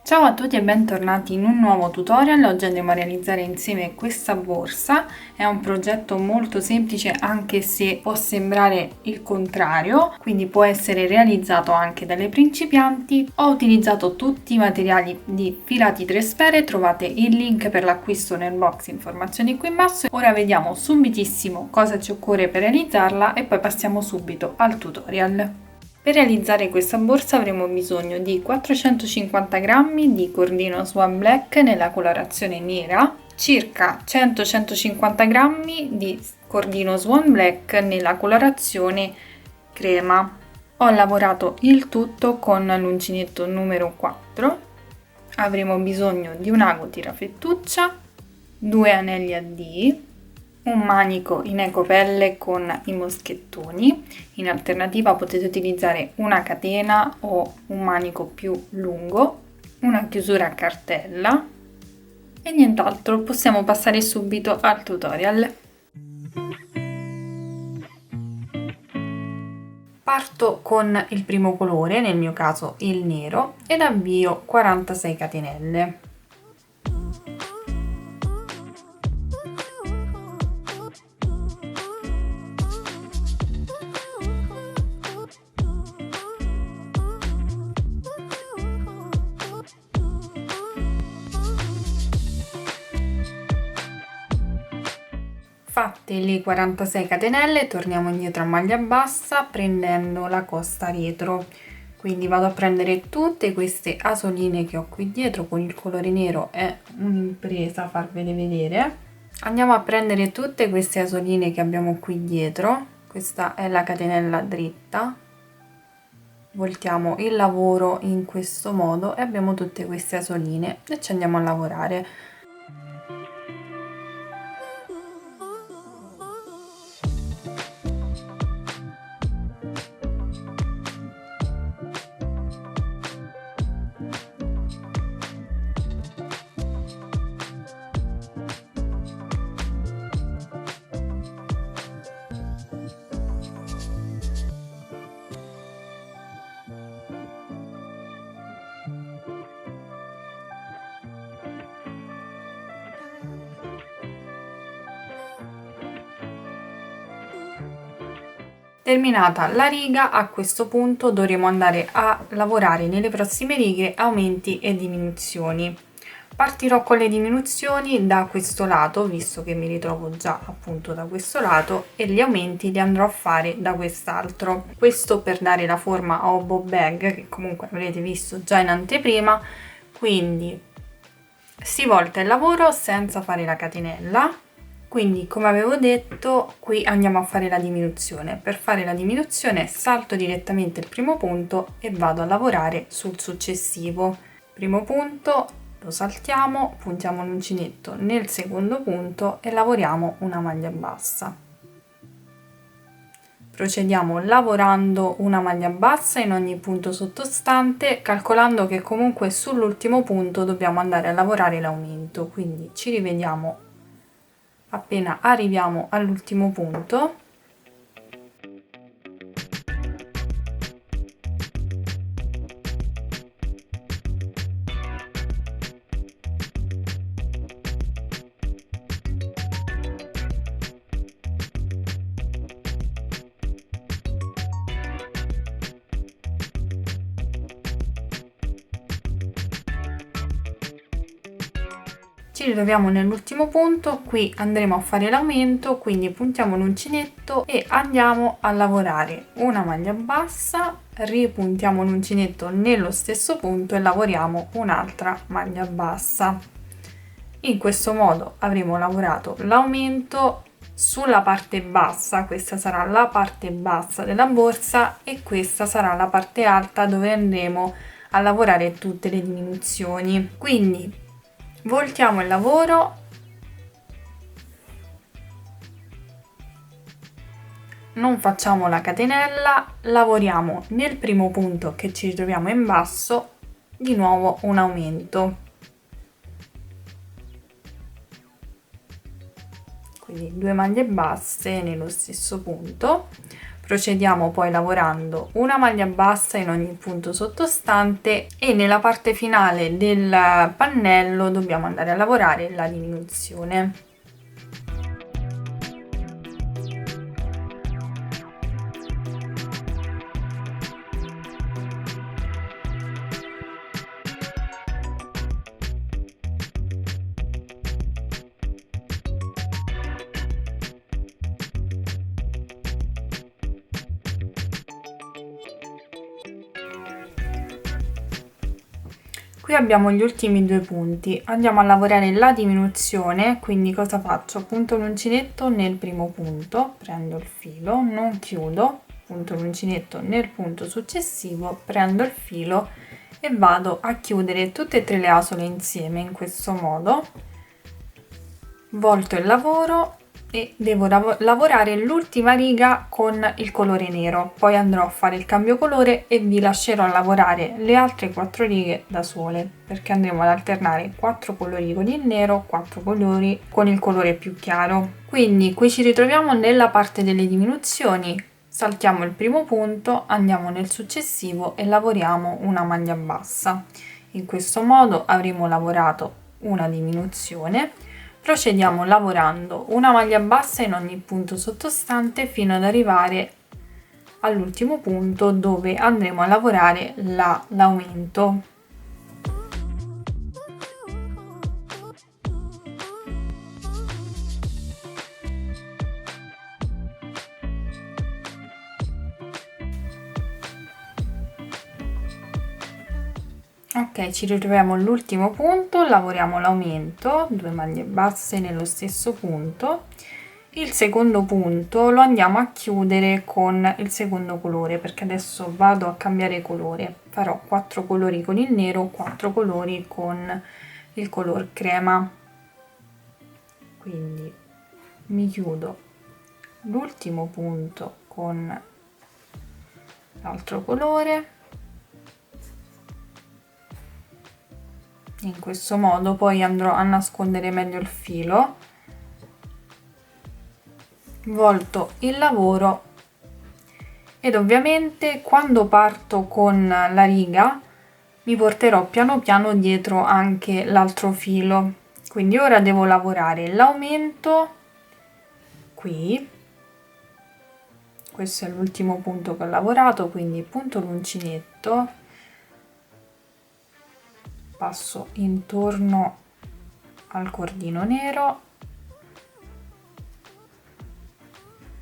Ciao a tutti e bentornati in un nuovo tutorial. Oggi andremo a realizzare insieme questa borsa. È un progetto molto semplice anche se può sembrare il contrario, quindi può essere realizzato anche dalle principianti. Ho utilizzato tutti i materiali di Filati 3 Sfere, trovate il link per l'acquisto nel box informazioni qui in basso. Ora vediamo subitissimo cosa ci occorre per realizzarla e poi passiamo subito al tutorial. Per realizzare questa borsa avremo bisogno di 450 g di cordino Swan Black nella colorazione nera, circa 100-150 g di cordino Swan Black nella colorazione crema. Ho lavorato il tutto con l'uncinetto numero 4. Avremo bisogno di un ago tirafettuccia, 2 anelli a D, un manico in ecopelle con i moschettoni. In alternativa potete utilizzare una catena o un manico più lungo, una chiusura a cartella e nient'altro. Possiamo passare subito al tutorial. Parto con il primo colore, nel mio caso il nero, ed avvio 46 catenelle. Fatte le 46 catenelle, torniamo indietro a maglia bassa prendendo la costa retro. Quindi vado a prendere tutte queste asoline che ho qui dietro, con il colore nero è un'impresa farvele vedere. Andiamo a prendere tutte queste asoline che abbiamo qui dietro. Questa è la catenella dritta. Voltiamo il lavoro in questo modo e abbiamo tutte queste asoline e ci andiamo a lavorare. Terminata la riga, a questo punto dovremo andare a lavorare nelle prossime righe aumenti e diminuzioni. Partirò con le diminuzioni da questo lato, visto che mi ritrovo già appunto da questo lato, e gli aumenti li andrò a fare da quest'altro. Questo per dare la forma a obo bag, che comunque avrete visto già in anteprima. Quindi si volta il lavoro senza fare la catenella. Quindi, come avevo detto, qui andiamo a fare la diminuzione. Per fare la diminuzione salto direttamente il primo punto e vado a lavorare sul successivo. Primo punto, lo saltiamo, puntiamo l'uncinetto nel secondo punto e lavoriamo una maglia bassa. Procediamo lavorando una maglia bassa in ogni punto sottostante, calcolando che comunque sull'ultimo punto dobbiamo andare a lavorare l'aumento. Quindi ci rivediamo appena arriviamo all'ultimo punto. Ci ritroviamo nell'ultimo punto, qui andremo a fare l'aumento, quindi puntiamo l'uncinetto e andiamo a lavorare una maglia bassa, ripuntiamo l'uncinetto nello stesso punto e lavoriamo un'altra maglia bassa. In questo modo avremo lavorato l'aumento sulla parte bassa, questa sarà la parte bassa della borsa e questa sarà la parte alta dove andremo a lavorare tutte le diminuzioni. Quindi voltiamo il lavoro, non facciamo la catenella, lavoriamo nel primo punto che ci ritroviamo in basso, di nuovo un aumento. Quindi 2 maglie basse nello stesso punto. Procediamo poi lavorando una maglia bassa in ogni punto sottostante e nella parte finale del pannello dobbiamo andare a lavorare la diminuzione. Qui abbiamo gli ultimi due punti, andiamo a lavorare la diminuzione, quindi cosa faccio? Punto l'uncinetto nel primo punto, prendo il filo, non chiudo, punto l'uncinetto nel punto successivo, prendo il filo e vado a chiudere tutte e tre le asole insieme in questo modo, volto il lavoro e devo lavorare l'ultima riga con il colore nero, poi andrò a fare il cambio colore e vi lascerò lavorare le altre 4 righe da sole, perché andremo ad alternare 4 colori con il nero, 4 colori con il colore più chiaro. Quindi qui ci ritroviamo nella parte delle diminuzioni, saltiamo il primo punto, andiamo nel successivo e lavoriamo una maglia bassa. In questo modo avremo lavorato una diminuzione. Procediamo lavorando una maglia bassa in ogni punto sottostante fino ad arrivare all'ultimo punto dove andremo a lavorare l'aumento. Ok, ci ritroviamo all'ultimo punto, lavoriamo l'aumento, 2 maglie basse nello stesso punto. Il secondo punto lo andiamo a chiudere con il secondo colore, perché adesso vado a cambiare colore. Farò 4 colori con il nero, 4 colori con il color crema. Quindi mi chiudo l'ultimo punto con l'altro colore. In questo modo poi andrò a nascondere meglio il filo, volto il lavoro ed ovviamente quando parto con la riga mi porterò piano piano dietro anche l'altro filo. Quindi ora devo lavorare l'aumento qui, questo è l'ultimo punto che ho lavorato, quindi punto l'uncinetto, passo intorno al cordino nero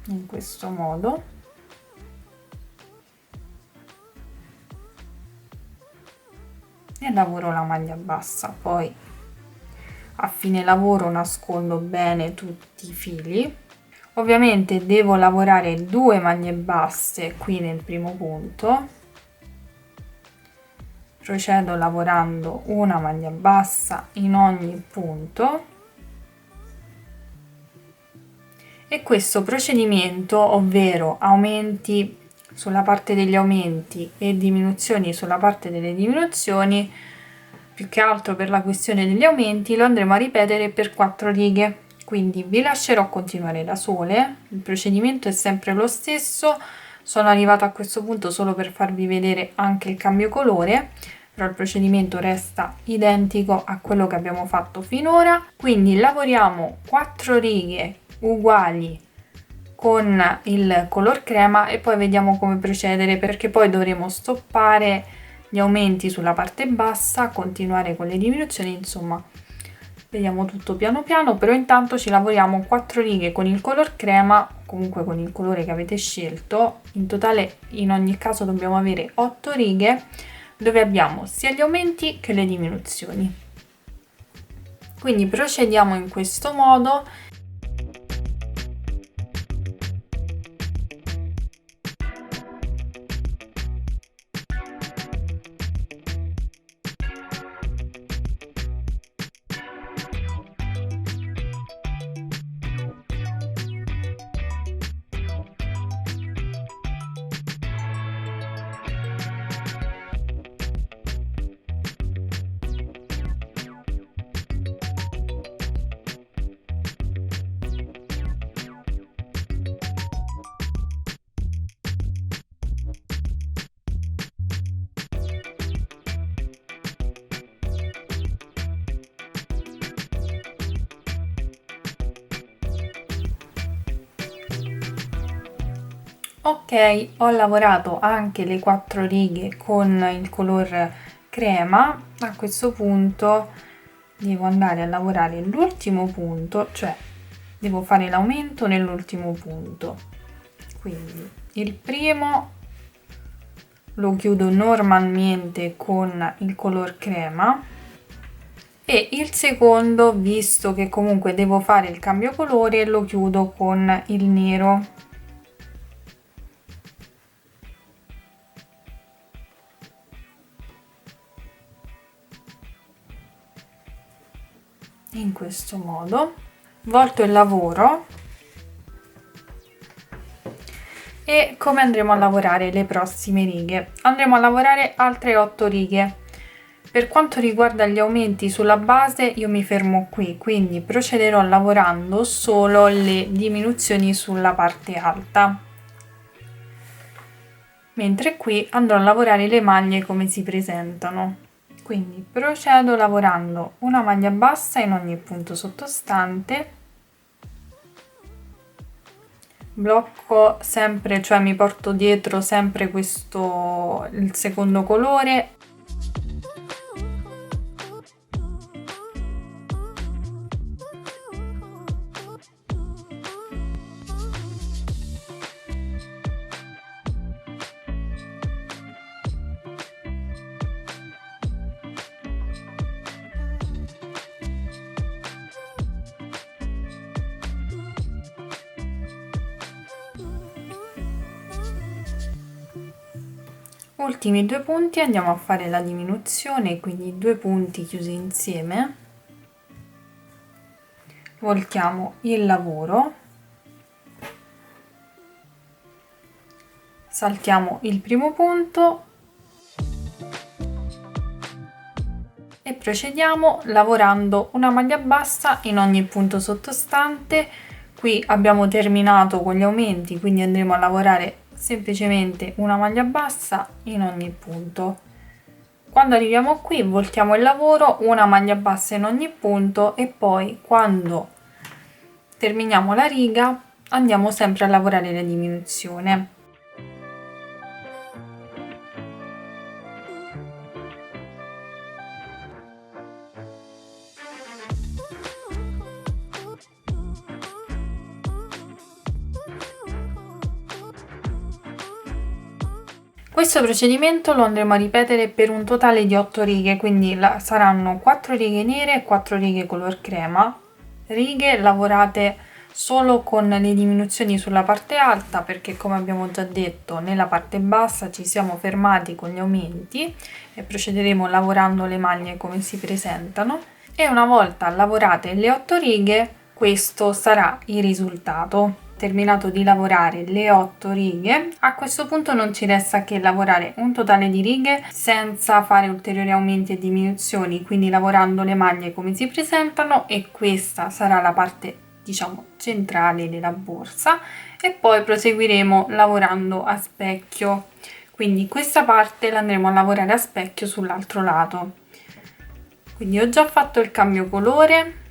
in questo modo e lavoro la maglia bassa. Poi a fine lavoro nascondo bene tutti i fili. Ovviamente devo lavorare 2 maglie basse qui nel primo punto. Procedo lavorando una maglia bassa in ogni punto e questo procedimento, ovvero aumenti sulla parte degli aumenti e diminuzioni sulla parte delle diminuzioni, più che altro per la questione degli aumenti, lo andremo a ripetere per 4 righe. Quindi vi lascerò continuare da sole, il procedimento è sempre lo stesso. Sono arrivata a questo punto solo per farvi vedere anche il cambio colore, però il procedimento resta identico a quello che abbiamo fatto finora. Quindi lavoriamo 4 righe uguali con il color crema e poi vediamo come procedere, perché poi dovremo stoppare gli aumenti sulla parte bassa, continuare con le diminuzioni, insomma vediamo tutto piano piano. Però intanto ci lavoriamo 4 righe con il color crema, comunque con il colore che avete scelto. In totale in ogni caso dobbiamo avere 8 righe dove abbiamo sia gli aumenti che le diminuzioni. Quindi procediamo in questo modo. Ok, ho lavorato anche le 4 righe con il color crema. A questo punto devo andare a lavorare l'ultimo punto, cioè devo fare l'aumento nell'ultimo punto. Quindi il primo lo chiudo normalmente con il color crema e il secondo, visto che comunque devo fare il cambio colore, lo chiudo con il nero. In questo modo, volto il lavoro. E come andremo a lavorare le prossime righe? Andremo a lavorare altre 8 righe. Per quanto riguarda gli aumenti sulla base io mi fermo qui, quindi procederò lavorando solo le diminuzioni sulla parte alta, mentre qui andrò a lavorare le maglie come si presentano. Quindi procedo lavorando una maglia bassa in ogni punto sottostante, blocco sempre, cioè mi porto dietro sempre questo, il secondo colore. Ultimi 2 punti andiamo a fare la diminuzione, quindi 2 punti chiusi insieme, voltiamo il lavoro, saltiamo il primo punto e procediamo lavorando una maglia bassa in ogni punto sottostante. Qui abbiamo terminato con gli aumenti, quindi andremo a lavorare semplicemente una maglia bassa in ogni punto. Quando arriviamo qui voltiamo il lavoro, una maglia bassa in ogni punto e poi quando terminiamo la riga andiamo sempre a lavorare la diminuzione. Questo procedimento lo andremo a ripetere per un totale di 8 righe, quindi saranno 4 righe nere e 4 righe color crema, righe lavorate solo con le diminuzioni sulla parte alta, perché come abbiamo già detto nella parte bassa ci siamo fermati con gli aumenti e procederemo lavorando le maglie come si presentano, e una volta lavorate le 8 righe questo sarà il risultato. Terminato di lavorare le 8 righe, a questo punto non ci resta che lavorare un totale di righe senza fare ulteriori aumenti e diminuzioni, quindi lavorando le maglie come si presentano, e questa sarà la parte diciamo centrale della borsa, e poi proseguiremo lavorando a specchio, quindi questa parte la andremo a lavorare a specchio sull'altro lato. Quindi ho già fatto il cambio colore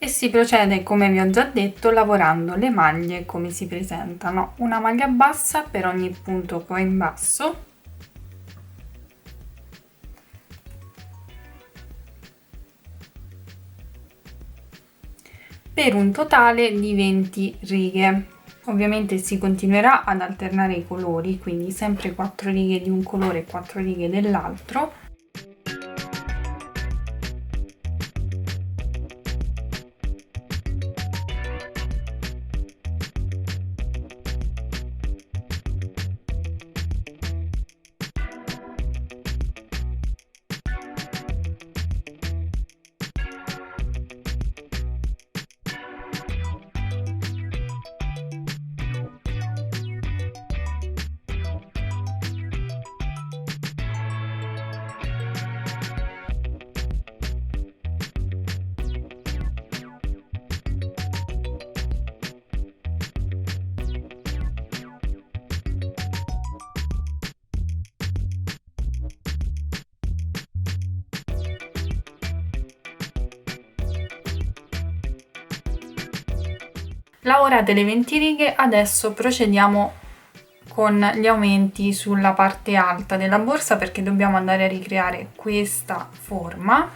e si procede, come vi ho già detto, lavorando le maglie come si presentano, una maglia bassa per ogni punto che ho in basso, per un totale di 20 righe. Ovviamente si continuerà ad alternare i colori, quindi sempre 4 righe di un colore e 4 righe dell'altro. Lavorate le 20 righe, adesso procediamo con gli aumenti sulla parte alta della borsa perché dobbiamo andare a ricreare questa forma.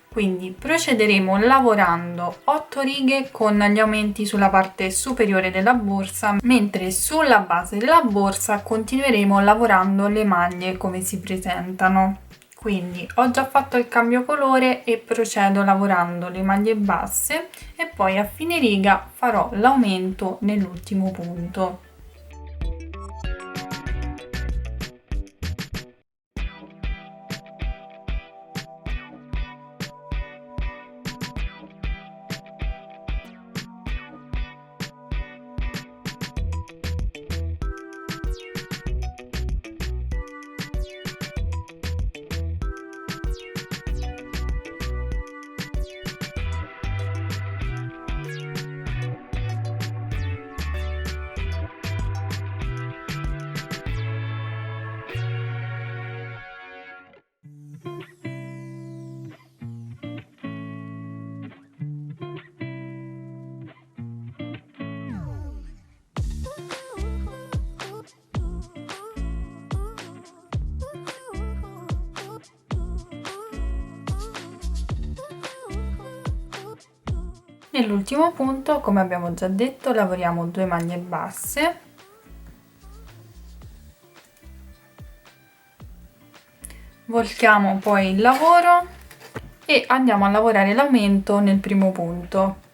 Quindi procederemo lavorando 8 righe con gli aumenti sulla parte superiore della borsa, mentre sulla base della borsa continueremo lavorando le maglie come si presentano. Quindi ho già fatto il cambio colore e procedo lavorando le maglie basse e poi a fine riga farò l'aumento nell'ultimo punto. Nell'ultimo punto, come abbiamo già detto, lavoriamo 2 maglie basse, voltiamo poi il lavoro e andiamo a lavorare l'aumento nel primo punto.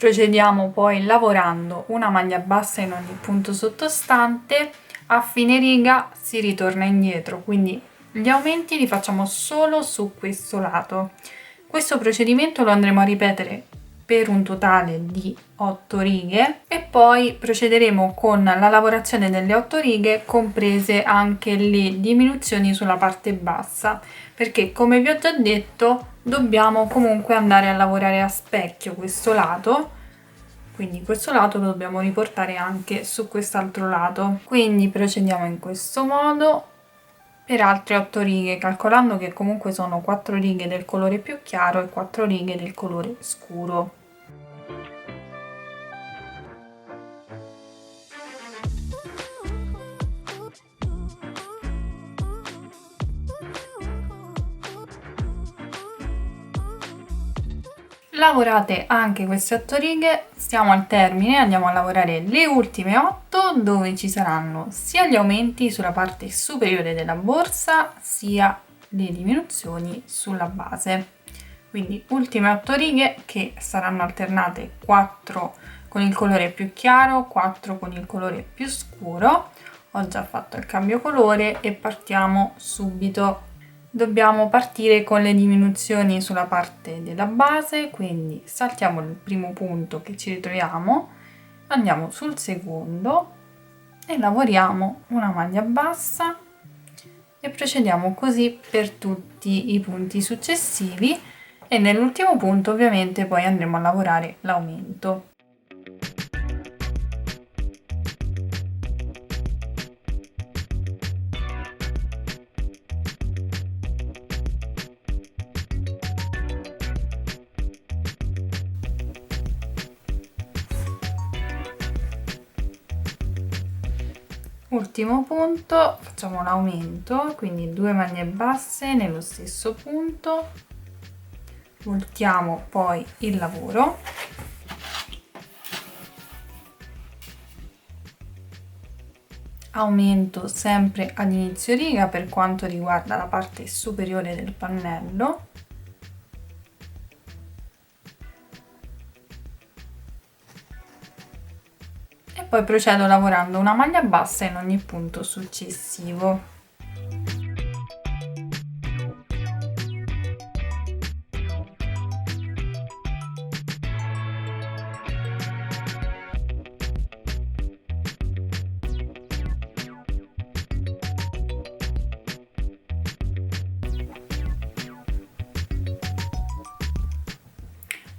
Procediamo poi lavorando una maglia bassa in ogni punto sottostante, a fine riga si ritorna indietro, quindi gli aumenti li facciamo solo su questo lato. Questo procedimento lo andremo a ripetere per un totale di 8 righe e poi procederemo con la lavorazione delle 8 righe, comprese anche le diminuzioni sulla parte bassa, perché come vi ho già detto dobbiamo comunque andare a lavorare a specchio questo lato, quindi questo lato lo dobbiamo riportare anche su quest'altro lato. Quindi procediamo in questo modo per altre 8 righe, calcolando che comunque sono 4 righe del colore più chiaro e 4 righe del colore scuro. Lavorate anche queste 8 righe, stiamo al termine, andiamo a lavorare le ultime 8 dove ci saranno sia gli aumenti sulla parte superiore della borsa sia le diminuzioni sulla base. Quindi ultime 8 righe che saranno alternate 4 con il colore più chiaro, 4 con il colore più scuro. Ho già fatto il cambio colore e partiamo subito. Dobbiamo partire con le diminuzioni sulla parte della base, quindi saltiamo il primo punto che ci ritroviamo, andiamo sul secondo e lavoriamo una maglia bassa e procediamo così per tutti i punti successivi e nell'ultimo punto ovviamente poi andremo a lavorare l'aumento. Ultimo punto, facciamo un aumento, quindi 2 maglie basse nello stesso punto, voltiamo poi il lavoro, aumento sempre ad inizio riga per quanto riguarda la parte superiore del pannello, e poi procedo lavorando una maglia bassa in ogni punto successivo.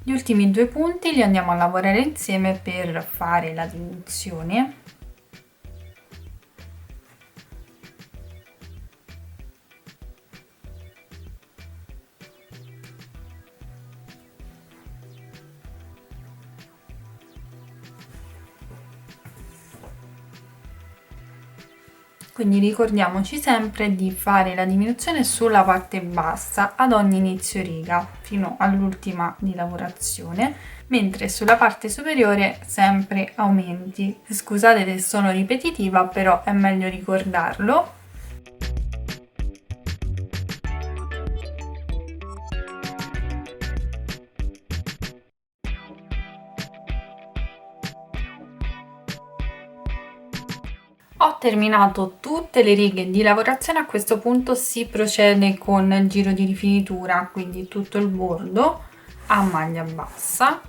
Gli ultimi 2 punti li andiamo a lavorare insieme per fare la diminuzione. Quindi ricordiamoci sempre di fare la diminuzione sulla parte bassa ad ogni inizio riga fino all'ultima di lavorazione, mentre sulla parte superiore sempre aumenti. Scusate se sono ripetitiva, però è meglio ricordarlo. Ho terminato tutte le righe di lavorazione, a questo punto si procede con il giro di rifinitura, quindi tutto il bordo a maglia bassa,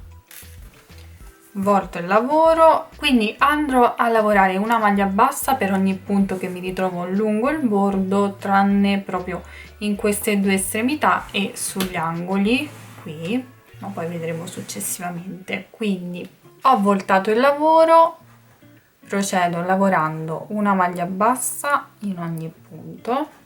volto il lavoro, quindi andrò a lavorare una maglia bassa per ogni punto che mi ritrovo lungo il bordo, tranne proprio in queste due estremità e sugli angoli qui, ma poi vedremo successivamente. Quindi ho voltato il lavoro, procedo lavorando una maglia bassa in ogni punto.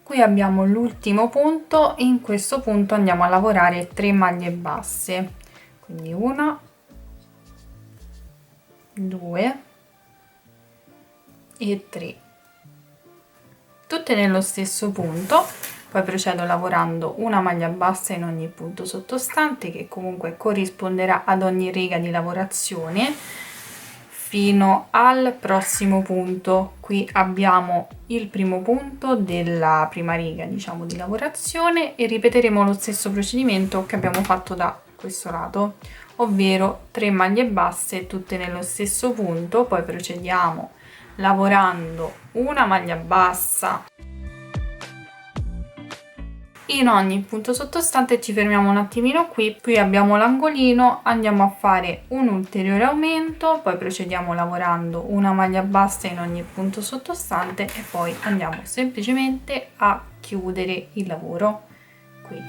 Qui abbiamo l'ultimo punto, in questo punto andiamo a lavorare 3 maglie basse, quindi 1, 2 e 3, tutte nello stesso punto. Poi procedo lavorando una maglia bassa in ogni punto sottostante, che comunque corrisponderà ad ogni riga di lavorazione fino al prossimo punto. Qui abbiamo il primo punto della prima riga, diciamo, di lavorazione, e ripeteremo lo stesso procedimento che abbiamo fatto da questo lato, ovvero 3 maglie basse tutte nello stesso punto. Poi procediamo lavorando una maglia bassa in ogni punto sottostante. Ci fermiamo un attimino qui abbiamo l'angolino, andiamo a fare un ulteriore aumento, poi procediamo lavorando una maglia bassa in ogni punto sottostante e poi andiamo semplicemente a chiudere il lavoro qui.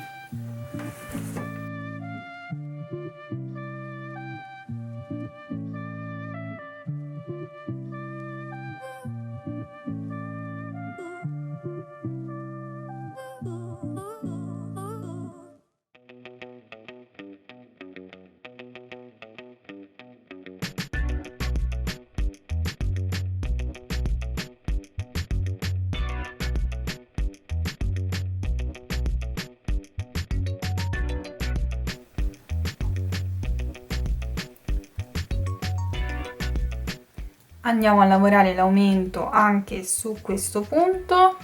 Andiamo a lavorare l'aumento anche su questo punto.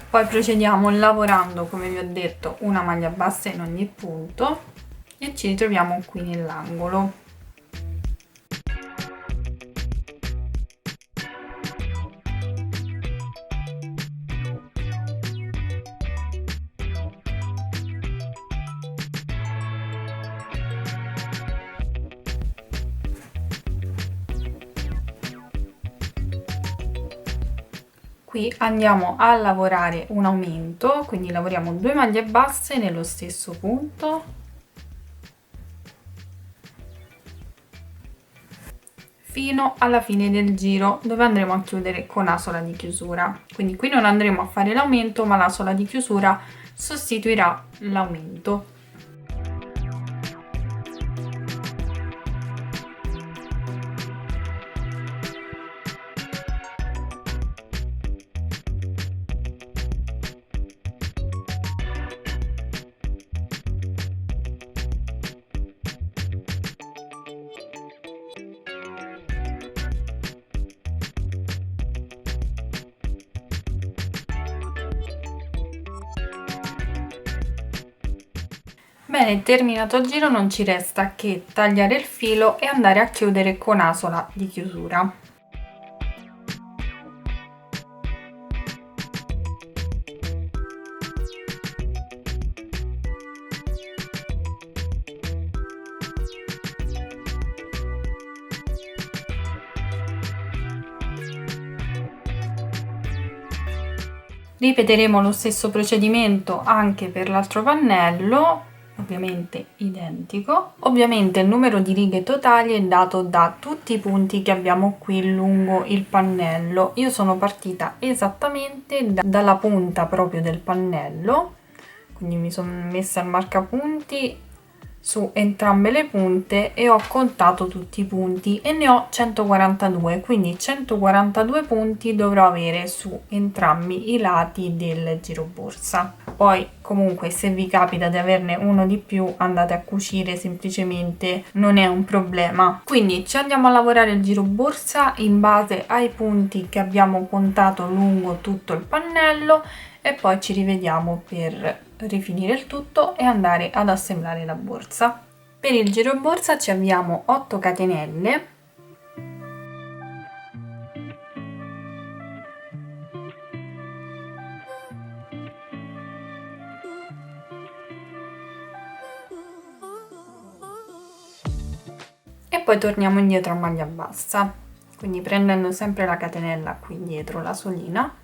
Poi procediamo lavorando, come vi ho detto, una maglia bassa in ogni punto e ci ritroviamo qui nell'angolo. Qui andiamo a lavorare un aumento, quindi lavoriamo 2 maglie basse nello stesso punto, fino alla fine del giro, dove andremo a chiudere con asola di chiusura. Quindi qui non andremo a fare l'aumento, ma l'asola di chiusura sostituirà l'aumento. Bene, terminato il giro non ci resta che tagliare il filo e andare a chiudere con asola di chiusura. Ripeteremo lo stesso procedimento anche per l'altro pannello, ovviamente identico. Ovviamente il numero di righe totali è dato da tutti i punti che abbiamo qui lungo il pannello. Io sono partita esattamente dalla punta proprio del pannello, quindi mi sono messa il marcapunti su entrambe le punte e ho contato tutti i punti e ne ho 142, quindi 142 punti dovrò avere su entrambi i lati del giroborsa. Poi comunque se vi capita di averne uno di più andate a cucire semplicemente, non è un problema. Quindi ci andiamo a lavorare il giroborsa in base ai punti che abbiamo contato lungo tutto il pannello e poi ci rivediamo per rifinire il tutto e andare ad assemblare la borsa. Per il giroborsa ci avviamo 8 catenelle e poi torniamo indietro a maglia bassa, quindi prendendo sempre la catenella qui dietro la solina.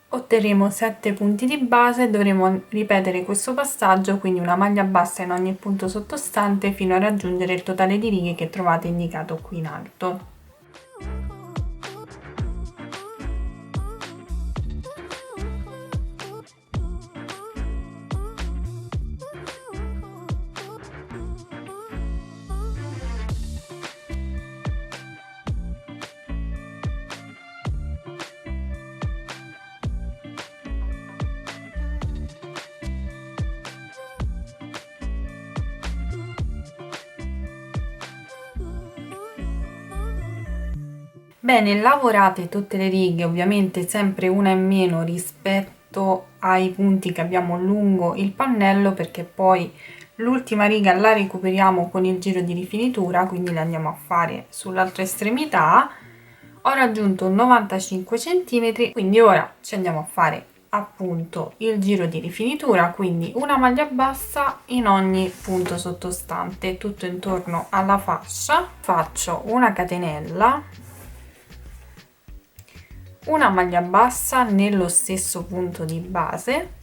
Otterremo 7 punti di base, dovremo ripetere questo passaggio, quindi una maglia bassa in ogni punto sottostante fino a raggiungere il totale di righe che trovate indicato qui in alto. Bene, lavorate tutte le righe, ovviamente sempre una in meno rispetto ai punti che abbiamo lungo il pannello, perché poi l'ultima riga la recuperiamo con il giro di rifinitura, quindi la andiamo a fare sull'altra estremità. Ho raggiunto 95 cm, quindi ora ci andiamo a fare appunto il giro di rifinitura, quindi una maglia bassa in ogni punto sottostante, tutto intorno alla fascia. Faccio una catenella, una maglia bassa nello stesso punto di base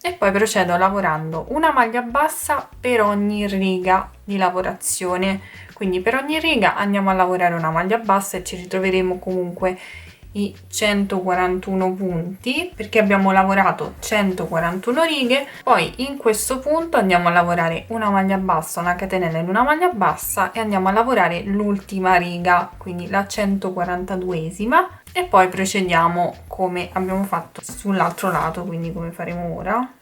e poi procedo lavorando una maglia bassa per ogni riga di lavorazione, quindi per ogni riga andiamo a lavorare una maglia bassa e ci ritroveremo comunque i 141 punti, perché abbiamo lavorato 141 righe. Poi in questo punto andiamo a lavorare una maglia bassa, una catenella in una maglia bassa e andiamo a lavorare l'ultima riga, quindi la 142esima, e poi procediamo come abbiamo fatto sull'altro lato, quindi come faremo ora.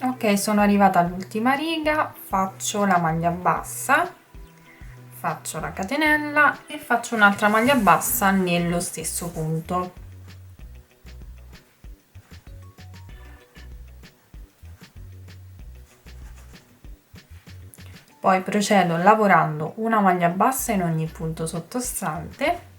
Ok, sono arrivata all'ultima riga, faccio la maglia bassa, faccio la catenella e faccio un'altra maglia bassa nello stesso punto. Poi procedo lavorando una maglia bassa in ogni punto sottostante.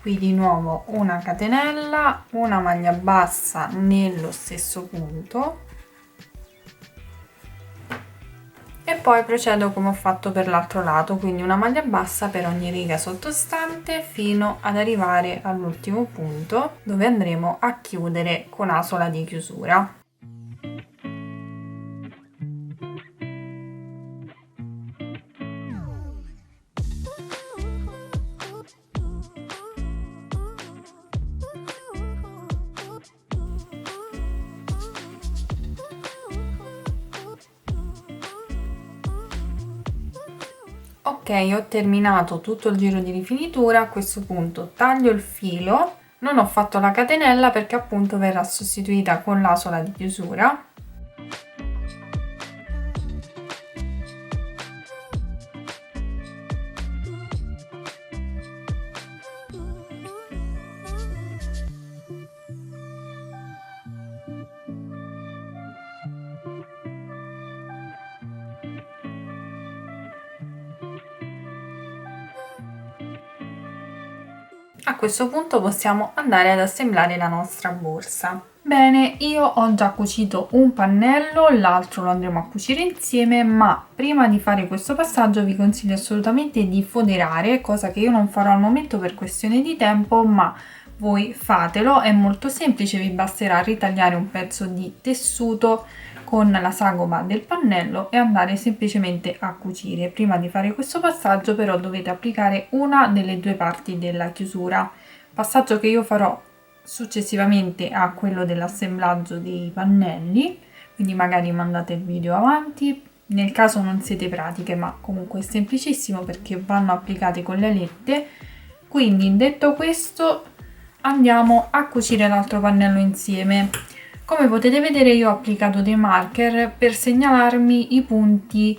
Qui di nuovo una catenella, una maglia bassa nello stesso punto e poi procedo come ho fatto per l'altro lato, quindi una maglia bassa per ogni riga sottostante fino ad arrivare all'ultimo punto dove andremo a chiudere con asola di chiusura. Ok, ho terminato tutto il giro di rifinitura. A questo punto taglio il filo, non ho fatto la catenella perché appunto verrà sostituita con l'asola di chiusura. A questo punto possiamo andare ad assemblare la nostra borsa. Bene, io ho già cucito un pannello, l'altro lo andremo a cucire insieme, ma prima di fare questo passaggio vi consiglio assolutamente di foderare, cosa che io non farò al momento per questione di tempo, ma voi fatelo, è molto semplice, vi basterà ritagliare un pezzo di tessuto con la sagoma del pannello e andare semplicemente a cucire. Prima di fare questo passaggio però dovete applicare una delle due parti della chiusura, passaggio che io farò successivamente a quello dell'assemblaggio dei pannelli, quindi magari mandate il video avanti nel caso non siete pratiche, ma comunque è semplicissimo perché vanno applicate con le alette. Quindi detto questo andiamo a cucire l'altro pannello insieme. Come potete vedere io ho applicato dei marker per segnalarmi i punti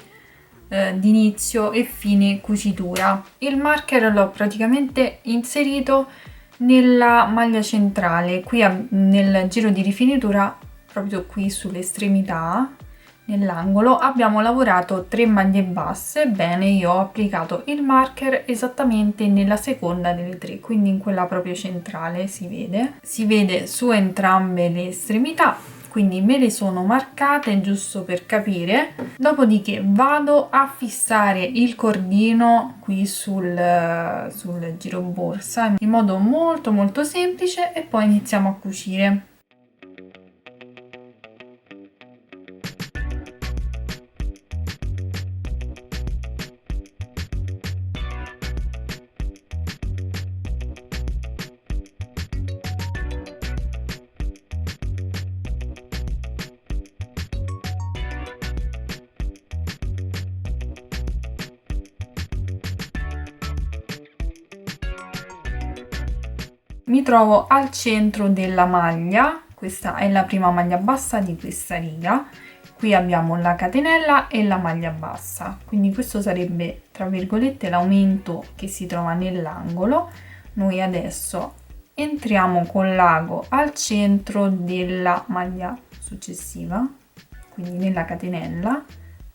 di inizio e fine cucitura. Il marker l'ho praticamente inserito nella maglia centrale, qui nel giro di rifinitura, proprio qui sull'estremità, nell'angolo, abbiamo lavorato 3 maglie basse. Bene, io ho applicato il marker esattamente nella seconda delle 3, quindi in quella proprio centrale si vede su entrambe le estremità, quindi me le sono marcate giusto per capire. Dopodiché vado a fissare il cordino qui sul giro borsa in modo molto semplice e poi iniziamo a cucire. Mi trovo al centro della maglia, questa è la prima maglia bassa di questa riga, qui abbiamo la catenella e la maglia bassa, quindi questo sarebbe tra virgolette l'aumento che si trova nell'angolo. Noi adesso entriamo con l'ago al centro della maglia successiva, quindi nella catenella,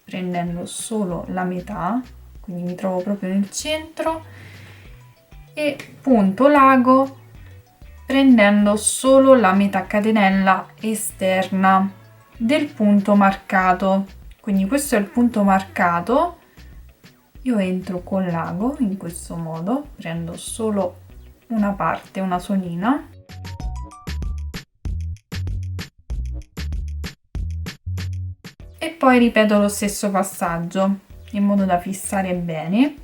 prendendo solo la metà, quindi mi trovo proprio nel centro e punto l'ago prendendo solo la metà catenella esterna del punto marcato. Quindi questo è il punto marcato, io entro con l'ago in questo modo, prendo solo una parte, una solina, e poi ripeto lo stesso passaggio in modo da fissare bene.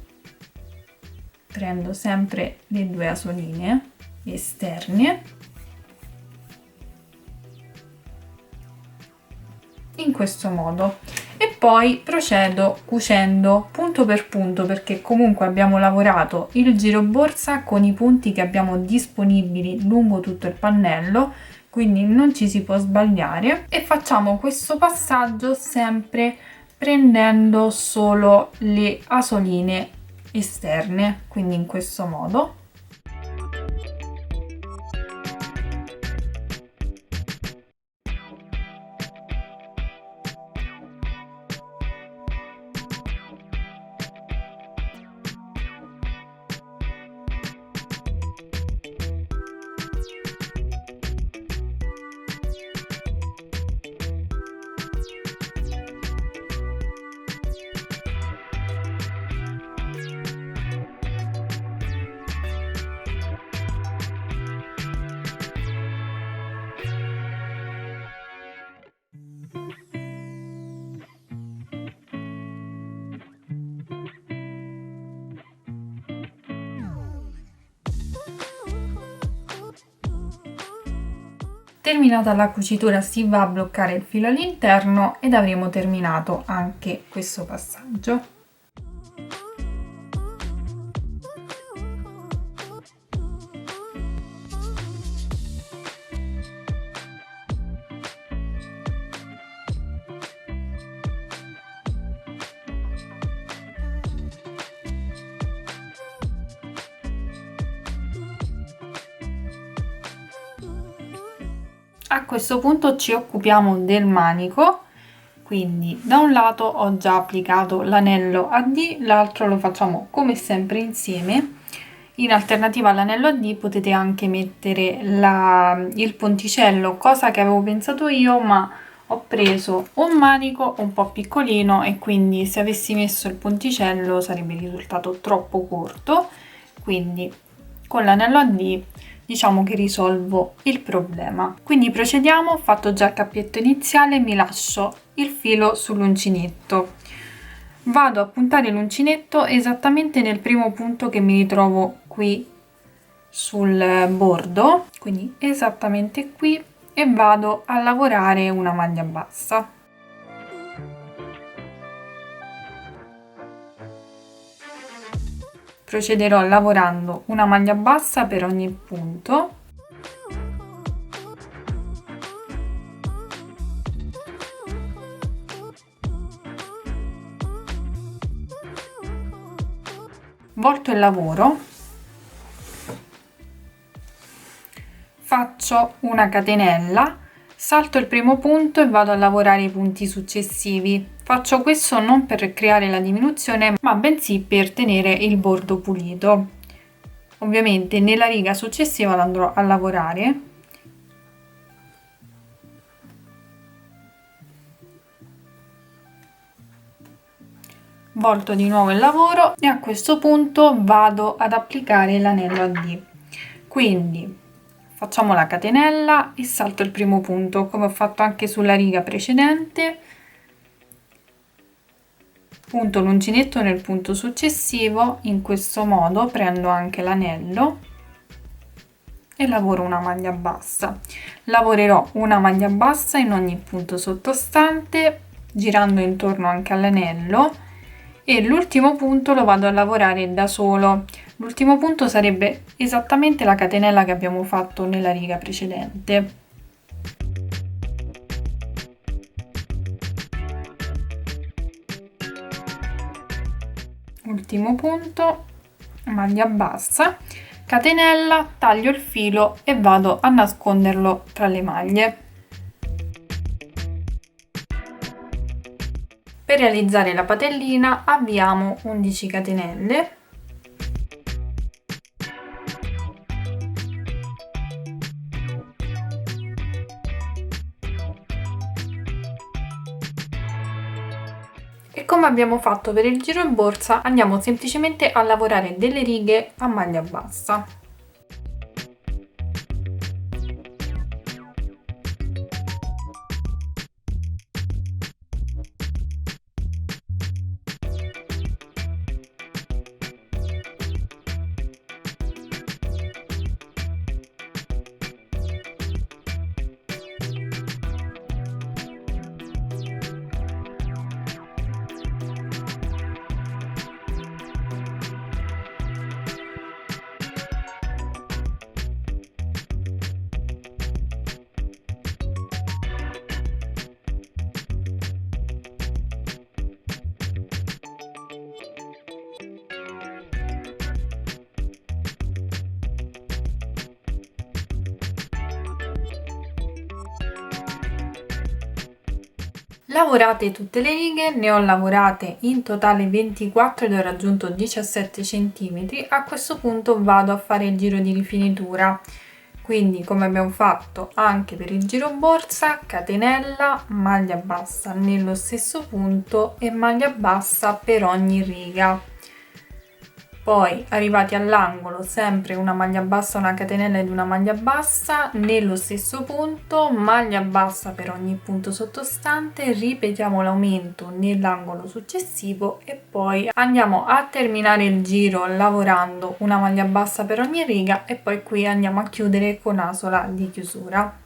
Prendo sempre le due asoline esterne in questo modo e poi procedo cucendo punto per punto, perché comunque abbiamo lavorato il giro borsa con i punti che abbiamo disponibili lungo tutto il pannello, quindi non ci si può sbagliare, e facciamo questo passaggio sempre prendendo solo le asoline esterne, quindi in questo modo. Terminata la cucitura si va a bloccare il filo all'interno ed avremo terminato anche questo passaggio. A questo punto ci occupiamo del manico, quindi da un lato ho già applicato l'anello a D, l'altro lo facciamo come sempre insieme. In alternativa all'anello a D potete anche mettere il ponticello, cosa che avevo pensato io, ma ho preso un manico un po' piccolino e quindi se avessi messo il ponticello sarebbe risultato troppo corto, quindi con l'anello a D diciamo che risolvo il problema. Quindi procediamo, ho fatto già il cappietto iniziale, mi lascio il filo sull'uncinetto. Vado a puntare l'uncinetto esattamente nel primo punto che mi ritrovo qui sul bordo, quindi esattamente qui, e vado a lavorare una maglia bassa. Procederò lavorando una maglia bassa per ogni punto. Volto il lavoro, faccio una catenella, salto il primo punto e vado a lavorare i punti successivi. Faccio questo non per creare la diminuzione, ma bensì per tenere il bordo pulito. Ovviamente nella riga successiva lo andrò a lavorare. Volto di nuovo il lavoro e a questo punto vado ad applicare l'anello a D. Quindi facciamo la catenella e salto il primo punto, come ho fatto anche sulla riga precedente. Punto l'uncinetto nel punto successivo, in questo modo prendo anche l'anello e lavoro una maglia bassa. Lavorerò una maglia bassa in ogni punto sottostante, girando intorno anche all'anello, e l'ultimo punto lo vado a lavorare da solo. L'ultimo punto sarebbe esattamente la catenella che abbiamo fatto nella riga precedente. Ultimo punto, maglia bassa, catenella, taglio il filo e vado a nasconderlo tra le maglie. Per realizzare la patellina avviamo 11 catenelle. E come abbiamo fatto per il giro in borsa, andiamo semplicemente a lavorare delle righe a maglia bassa. Lavorate tutte le righe, ne ho lavorate in totale 24 ed ho raggiunto 17 cm. A questo punto vado a fare il giro di rifinitura, quindi come abbiamo fatto anche per il giro borsa, catenella, maglia bassa nello stesso punto e maglia bassa per ogni riga. Poi arrivati all'angolo sempre una maglia bassa, una catenella ed una maglia bassa nello stesso punto, maglia bassa per ogni punto sottostante, ripetiamo l'aumento nell'angolo successivo e poi andiamo a terminare il giro lavorando una maglia bassa per ogni riga e poi qui andiamo a chiudere con asola di chiusura.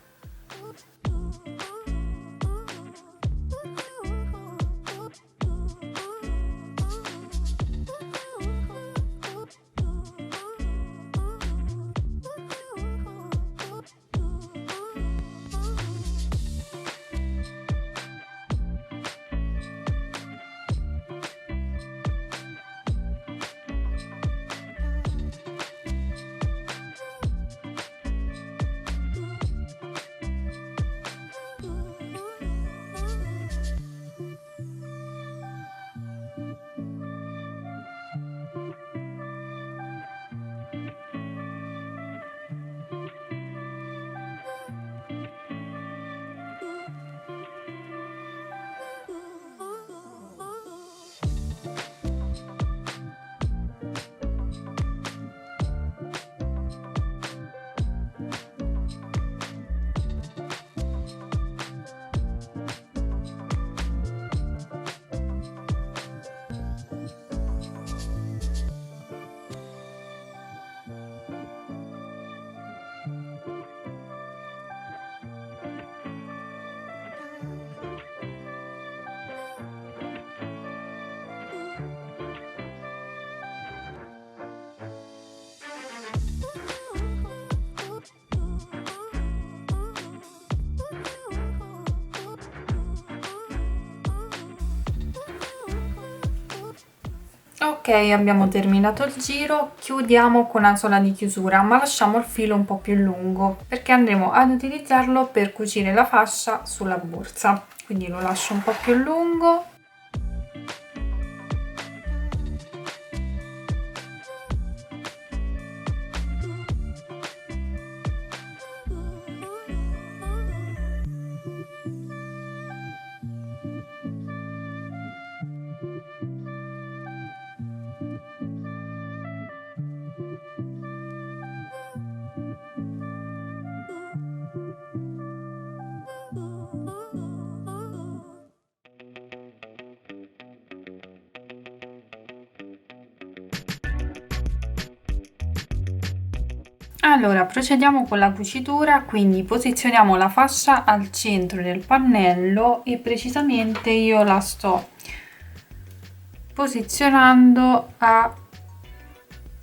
Ok, abbiamo terminato il giro, chiudiamo con asola di chiusura, ma lasciamo il filo un po' più lungo perché andremo ad utilizzarlo per cucire la fascia sulla borsa, quindi lo lascio un po' più lungo. Allora, procediamo con la cucitura, quindi posizioniamo la fascia al centro del pannello e precisamente io la sto posizionando a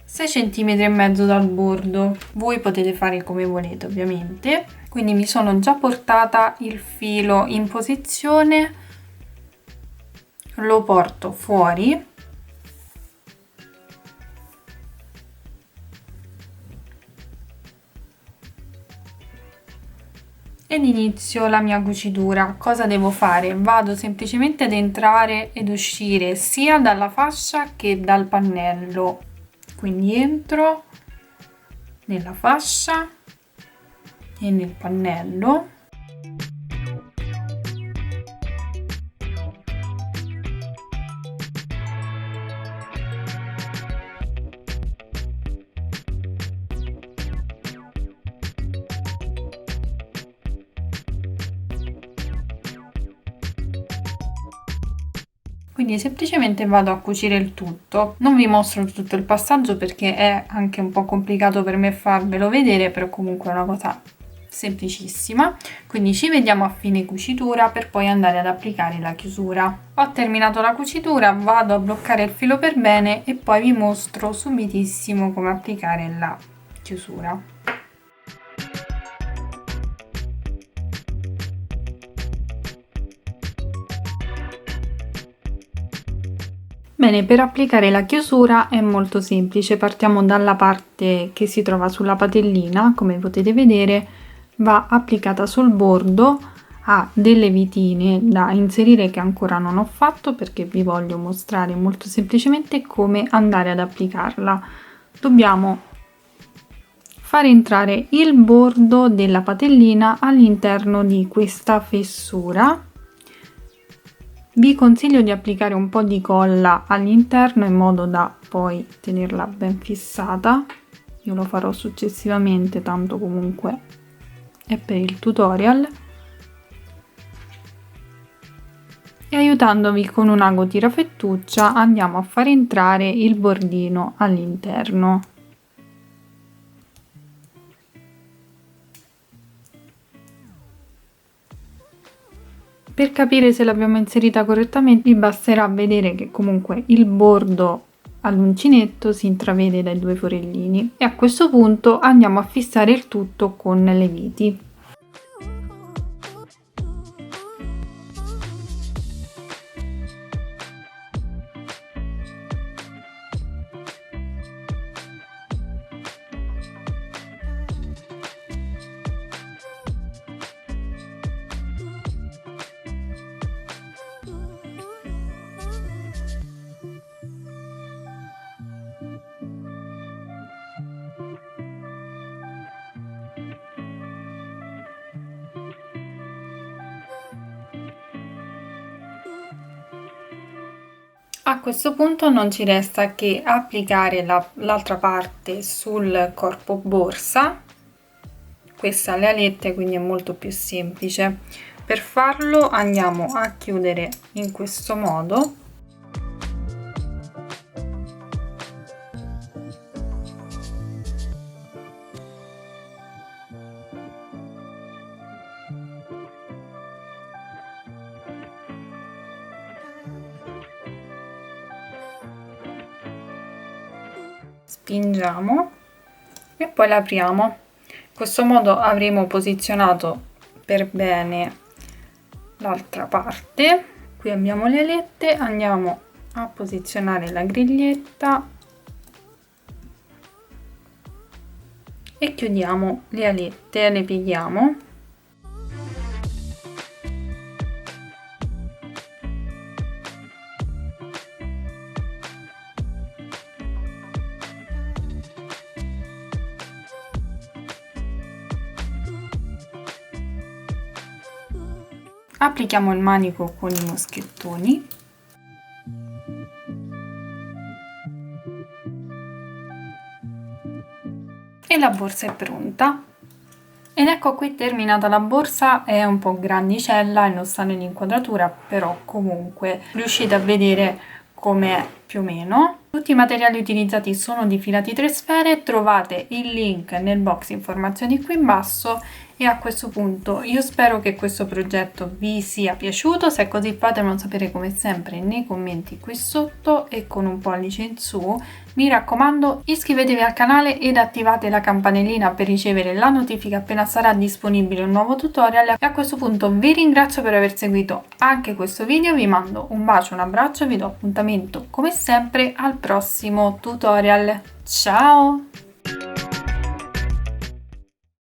6 cm e mezzo dal bordo. Voi potete fare come volete, ovviamente. Quindi mi sono già portata il filo in posizione, lo porto fuori ed inizio la mia cucitura. Cosa devo fare? Vado semplicemente ad entrare ed uscire sia dalla fascia che dal pannello, quindi entro nella fascia e nel pannello. Quindi semplicemente vado a cucire il tutto. Non vi mostro tutto il passaggio perché è anche un po' complicato per me farvelo vedere, però comunque è una cosa semplicissima. Quindi ci vediamo a fine cucitura per poi andare ad applicare la chiusura. Ho terminato la cucitura, vado a bloccare il filo per bene e poi vi mostro subitissimo come applicare la chiusura. Bene, per applicare la chiusura è molto semplice, partiamo dalla parte che si trova sulla patellina, come potete vedere va applicata sul bordo, ha delle vitine da inserire che ancora non ho fatto perché vi voglio mostrare molto semplicemente come andare ad applicarla. Dobbiamo fare entrare il bordo della patellina all'interno di questa fessura. Vi consiglio di applicare un po' di colla all'interno in modo da poi tenerla ben fissata. Io lo farò successivamente, tanto comunque è per il tutorial. E aiutandovi con un ago tirafettuccia andiamo a fare entrare il bordino all'interno. Per capire se l'abbiamo inserita correttamente vi basterà vedere che comunque il bordo all'uncinetto si intravede dai due forellini e a questo punto andiamo a fissare il tutto con le viti. A questo punto non ci resta che applicare l'altra parte sul corpo borsa. Questa ha le alette, quindi è molto più semplice. Per farlo andiamo a chiudere in questo modo. Spingiamo e poi la apriamo. In questo modo avremo posizionato per bene l'altra parte. Qui abbiamo le alette, andiamo a posizionare la griglietta e chiudiamo le alette, le pieghiamo. Applichiamo il manico con i moschettoni e la borsa è pronta. Ed ecco qui terminata la borsa, è un po' grandicella e non sta nell'inquadratura, però comunque riuscite a vedere com'è più o meno. Tutti i materiali utilizzati sono di Filatri Sfere, trovate il link nel box informazioni qui in basso. E a questo punto io spero che questo progetto vi sia piaciuto, se è così fatemelo sapere come sempre nei commenti qui sotto e con un pollice in su. Mi raccomando, iscrivetevi al canale ed attivate la campanellina per ricevere la notifica appena sarà disponibile un nuovo tutorial. E a questo punto vi ringrazio per aver seguito anche questo video, vi mando un bacio, un abbraccio e vi do appuntamento come sempre al prossimo tutorial. Ciao!